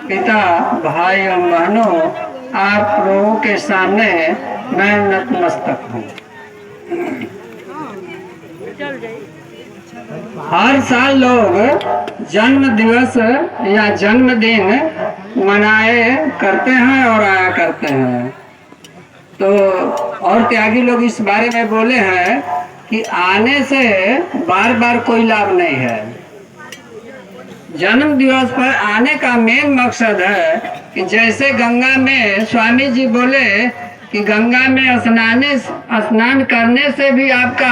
पिता, भाई और बहनों, आप लोगों के सामने मैं नतमस्तक हूँ। हर साल लोग जन्म दिवस या जन्मदिन मनाए करते हैं और आया करते हैं। तो और त्यागी लोग इस बारे में बोले हैं कि आने से बार बार कोई लाभ नहीं है। जन्म दिवस पर आने का मेन मकसद है कि जैसे गंगा में स्वामी जी बोले कि गंगा में स्नान करने से भी आपका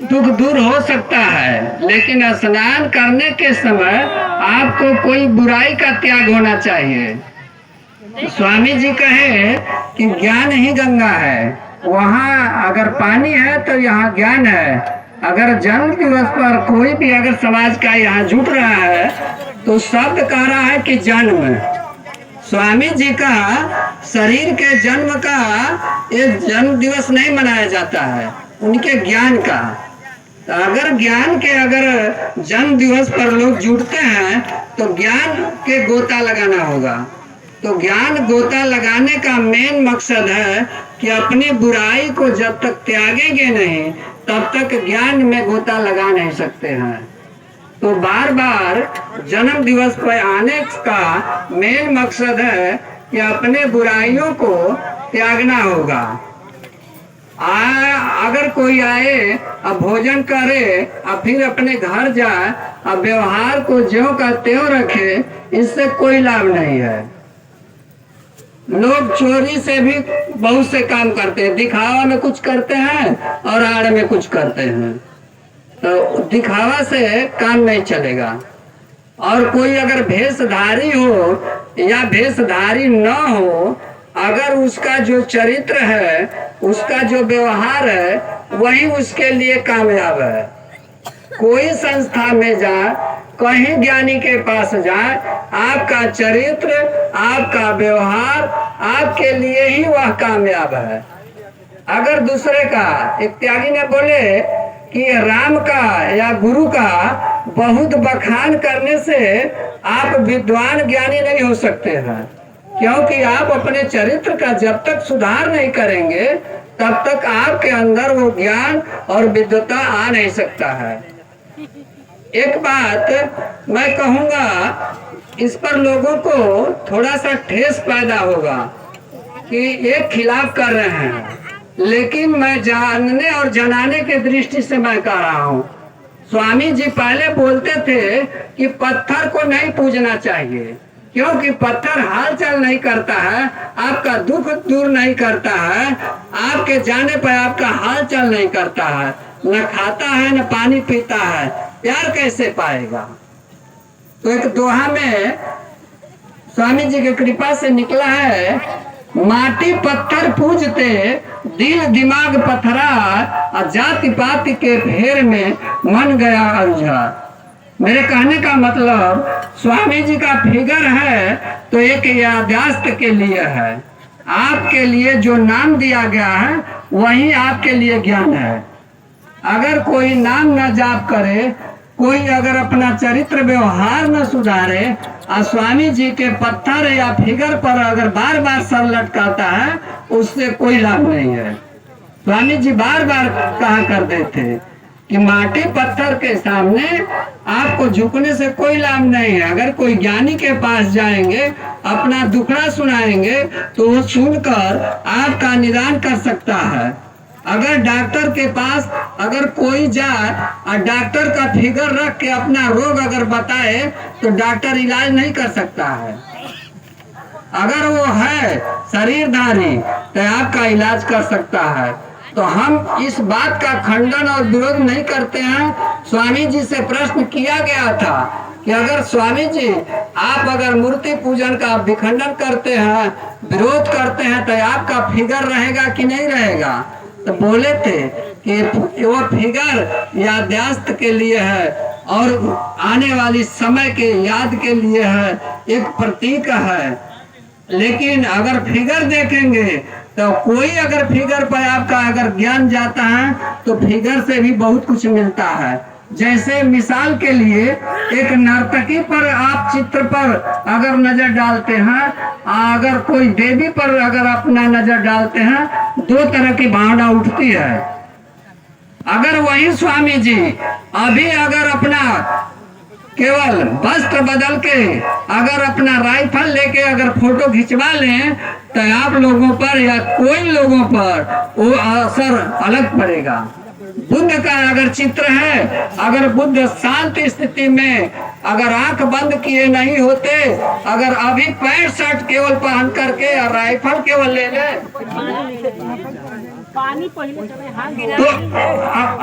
दुख दूर हो सकता है, लेकिन स्नान करने के समय आपको कोई बुराई का त्याग होना चाहिए। तो स्वामी जी कहे कि ज्ञान ही गंगा है, वहाँ अगर पानी है तो यहाँ ज्ञान है। अगर जन्म दिवस पर कोई भी अगर समाज का यहाँ जुट रहा है तो शब्द कह रहा है कि जन्म, स्वामी जी का शरीर के जन्म का ये जन्म दिवस नहीं मनाया जाता है, उनके ज्ञान का। तो अगर ज्ञान के अगर जन्म दिवस पर लोग जुटते हैं तो ज्ञान के गोता लगाना होगा। तो ज्ञान गोता लगाने का मेन मकसद है कि अपनी बुराई को जब तक त्यागेंगे नहीं तब तक ज्ञान में गोता लगा नहीं सकते हैं। तो बार बार जन्म दिवस पर आने का मेन मकसद है कि अपने बुराइयों को त्यागना होगा। अगर कोई आए अब भोजन करे और फिर अपने घर जाए और व्यवहार को ज्यों का त्यों रखे, इससे कोई लाभ नहीं है। लोग चोरी से भी बहुत से काम करते हैं, दिखावा में कुछ करते हैं और आड़ में कुछ करते हैं। तो दिखावा से काम नहीं चलेगा। और कोई अगर भेषधारी हो या भेषधारी न हो, अगर उसका जो चरित्र है, उसका जो व्यवहार है, वही उसके लिए कामयाब है। कोई संस्था में जाए, कहीं ज्ञानी के पास जाए, आपका चरित्र, आपका व्यवहार आपके लिए ही वह कामयाब है। अगर दूसरे का, एक त्यागी ने बोले कि राम का या गुरु का बहुत बखान करने से आप विद्वान ज्ञानी नहीं हो सकते हैं, क्योंकि आप अपने चरित्र का जब तक सुधार नहीं करेंगे तब तक आपके अंदर वो ज्ञान और विद्वता आ नहीं सकता है। एक बात मैं कहूँगा, इस पर लोगों को थोड़ा सा ठेस पैदा होगा कि ये खिलाफ कर रहे हैं, लेकिन मैं जानने और जनाने के दृष्टि से मैं कह रहा हूँ। स्वामी जी पहले बोलते थे कि पत्थर को नहीं पूजना चाहिए, क्योंकि पत्थर हाल चाल नहीं करता है, आपका दुख दूर नहीं करता है, आपके जाने पर आपका हाल चाल नहीं करता है, न खाता है न पानी पीता है, प्यार कैसे पाएगा। तो एक दोहा में स्वामी जी की कृपा से निकला है, माटी पत्थर पूजते दिल दिमाग पत्थरा, और जाति पाति के फेर में मन गया उलझा। मेरे कहने का मतलब, स्वामी जी का फिगर है तो एक याददाश्त के लिए है। आपके लिए जो नाम दिया गया है वही आपके लिए ज्ञान है। अगर कोई नाम न जाप करे, कोई अगर अपना चरित्र व्यवहार न सुधारे, और स्वामी जी के पत्थर या फिगर पर अगर बार बार सर लटकाता है, उससे कोई लाभ नहीं है। स्वामी जी बार बार कहा करते थे कि माटी पत्थर के सामने आपको झुकने से कोई लाभ नहीं है। अगर कोई ज्ञानी के पास जाएंगे, अपना दुखड़ा सुनाएंगे, तो वो सुनकर आपका निदान कर सकता है। अगर डॉक्टर के पास अगर कोई जाए और डॉक्टर का फिगर रख के अपना रोग अगर बताए, तो डॉक्टर इलाज नहीं कर सकता है। अगर वो है शरीरधारी तो आपका इलाज कर सकता है। तो हम इस बात का खंडन और विरोध नहीं करते हैं। स्वामी जी से प्रश्न किया गया था कि अगर स्वामी जी आप अगर मूर्ति पूजन का विखंडन करते हैं, विरोध करते हैं, तो आपका फिगर रहेगा कि नहीं रहेगा। तो बोले थे कि वो फिगर याददाश्त के लिए है और आने वाली समय के याद के लिए है, एक प्रतीक है। लेकिन अगर फिगर देखेंगे तो कोई अगर फिगर पर आपका अगर ज्ञान जाता है तो फिगर से भी बहुत कुछ मिलता है। जैसे मिसाल के लिए एक नर्तकी पर आप चित्र पर अगर नजर डालते हैं, अगर कोई देवी पर अगर अपना नजर डालते हैं, दो तरह की भावना उठती है। अगर वही स्वामी जी अभी अगर अपना केवल वस्त्र बदल के अगर अपना राइफल लेके अगर फोटो खिंचवा लें तो आप लोगों पर या कोई लोगों पर वो असर अलग पड़ेगा। बुद्ध का अगर चित्र है, अगर बुद्ध शांत स्थिति में अगर आंख बंद किए नहीं होते, अगर अभी पैंट शर्ट केवल पहन करके और राइफल केवल ले ले तो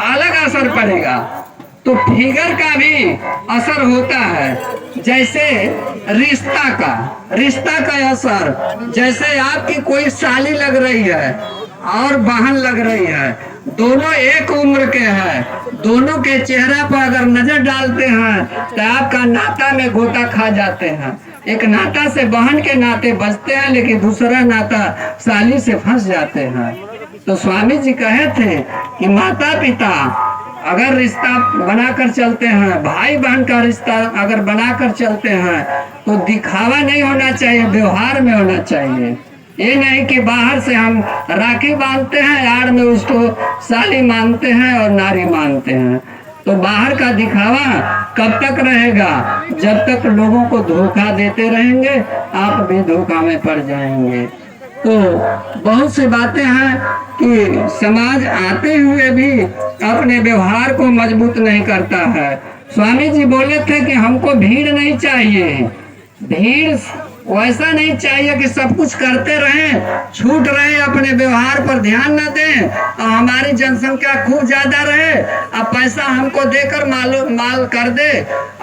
अलग असर पड़ेगा। तो फिगर का भी असर होता है। जैसे रिश्ता का असर, जैसे आपकी कोई साली लग रही है और बहन लग रही है, दोनों एक उम्र के हैं, दोनों के चेहरा पर अगर नजर डालते हैं तो आपका नाता में गोता खा जाते हैं। एक नाता से बहन के नाते बचते हैं, लेकिन दूसरा नाता साली से फंस जाते हैं। तो स्वामी जी कहे थे कि माता पिता अगर रिश्ता बनाकर चलते हैं, भाई बहन का रिश्ता अगर बनाकर चलते हैं, तो दिखावा नहीं होना चाहिए, व्यवहार में होना चाहिए। ये नहीं कि बाहर से हम राखी बांधते हैं, आड़ में उसको साली मानते हैं और नारी मानते हैं। तो बाहर का दिखावा कब तक रहेगा? जब तक लोगों को धोखा देते रहेंगे, आप भी धोखा में पड़ जाएंगे। तो बहुत सी बातें हैं कि समाज आते हुए भी अपने व्यवहार को मजबूत नहीं करता है। स्वामी जी बोले थे कि हमको भीड़ नहीं चाहिए, भीड़ वैसा नहीं चाहिए कि सब कुछ करते रहें, छूट रहे, अपने व्यवहार पर ध्यान न दें और हमारी जनसंख्या खूब ज्यादा रहे, अब पैसा हमको देकर माल कर दे,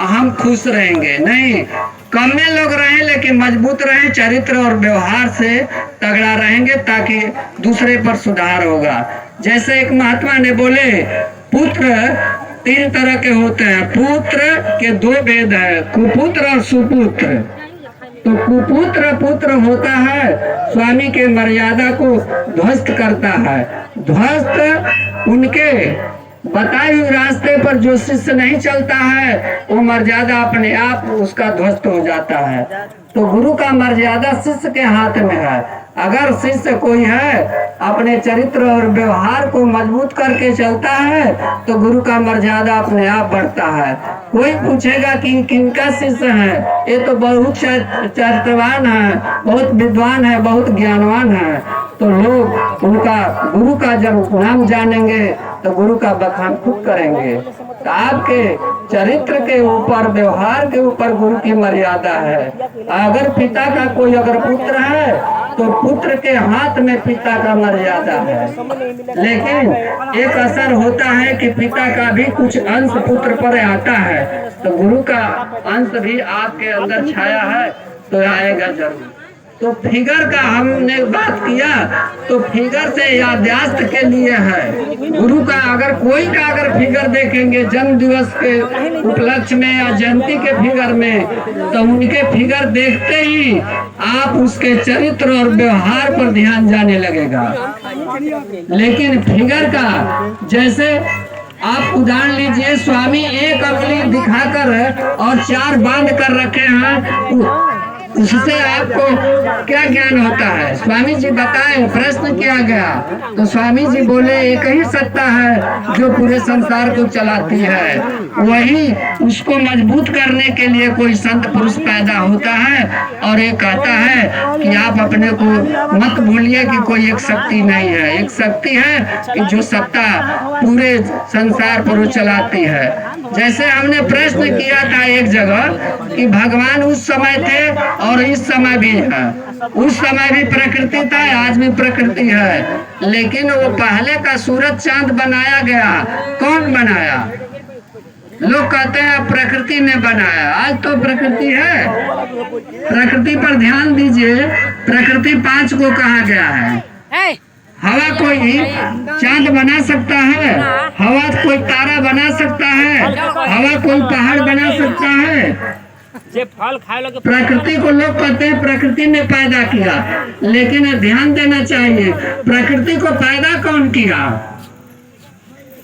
हम खुश रहेंगे। नहीं, कम में लोग रहें लेकिन मजबूत रहें, चरित्र और व्यवहार से तगड़ा रहेंगे, ताकि दूसरे पर सुधार होगा। जैसे एक महात्मा ने बोले, पुत्र 3 तरह के होते हैं, पुत्र के 2 भेद है, कुपुत्र और सुपुत्र। तो कुपुत्र पुत्र होता है, स्वामी के मर्यादा को ध्वस्त करता है। ध्वस्त उनके बताए हुए रास्ते पर जो शिष्य नहीं चलता है, वो मर्यादा अपने आप उसका ध्वस्त हो जाता है। तो गुरु का मर्यादा शिष्य के हाथ में है। अगर शिष्य कोई है अपने चरित्र और व्यवहार को मजबूत करके चलता है, तो गुरु का मर्यादा अपने आप बढ़ता है। कोई पूछेगा कि किनका शिष्य है, ये तो बहुत चरित्रवान है, बहुत विद्वान है, बहुत ज्ञानवान है, तो लोग उनका गुरु का जब नाम जानेंगे तो गुरु का बखान खुद करेंगे। तो आपके चरित्र के ऊपर, व्यवहार के ऊपर गुरु की मर्यादा है। अगर पिता का कोई अगर पुत्र है तो पुत्र के हाथ में पिता का मर्यादा है, लेकिन एक असर होता है कि पिता का भी कुछ अंश पुत्र पर आता है, तो गुरु का अंश भी आपके अंदर छाया है तो आएगा जरूर। तो फिगर का हमने बात किया, तो फिगर से याददाश्त के लिए है। गुरु का अगर कोई का अगर फिगर देखेंगे जन्म दिवस के उपलक्ष्य में या जयंती के फिगर में, तो उनके फिगर देखते ही आप उसके चरित्र और व्यवहार पर ध्यान जाने लगेगा। लेकिन फिगर का जैसे आप उदाहरण लीजिए, स्वामी एक अंगुली दिखाकर और 4 बांध कर रखे हैं, उससे आपको क्या ज्ञान होता है? स्वामी जी बताए, प्रश्न किया गया तो स्वामी जी बोले, एक ही सत्ता है जो पूरे संसार को चलाती है, वही उसको मजबूत करने के लिए कोई संत पुरुष पैदा होता है और ये कहता है कि आप अपने को मत भूलिए कि कोई एक शक्ति नहीं है, एक शक्ति है कि जो सत्ता पूरे संसार पर चलाती है। जैसे हमने प्रश्न किया था एक जगह कि भगवान उस समय थे और इस समय भी है, उस समय भी प्रकृति था, आज भी प्रकृति है, लेकिन वो पहले का सूरज चांद बनाया गया, कौन बनाया? लोग कहते हैं प्रकृति ने बनाया, आज तो प्रकृति है। प्रकृति पर ध्यान दीजिए, प्रकृति 5 को कहा गया है। हवा कोई चांद बना सकता है, हवा कोई तारा बना सकता है, हवा कोई पहाड़ बना सकता है। प्रकृति को लोग कहते हैं प्रकृति ने पैदा किया, लेकिन ध्यान देना चाहिए प्रकृति को पैदा कौन किया?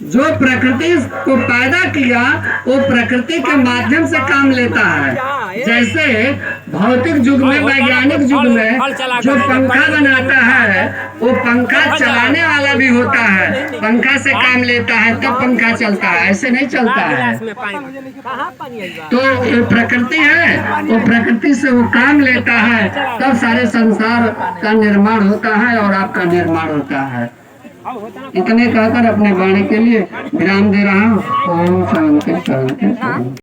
जो प्रकृति को पैदा किया वो प्रकृति के माध्यम से काम लेता है। जैसे भौतिक युग में, वैज्ञानिक युग में जो पंखा बनाता है वो पंखा चलाने वाला भी होता है, पंखा से काम लेता है तब पंखा चलता है, ऐसे नहीं चलता है। तो ये प्रकृति है, वो प्रकृति से वो काम लेता है तब सारे संसार का निर्माण होता है और आपका निर्माण होता है। इतने कहकर अपने वाणी के लिए विराम दे रहा हूँ। ओम शांति शांति शांति।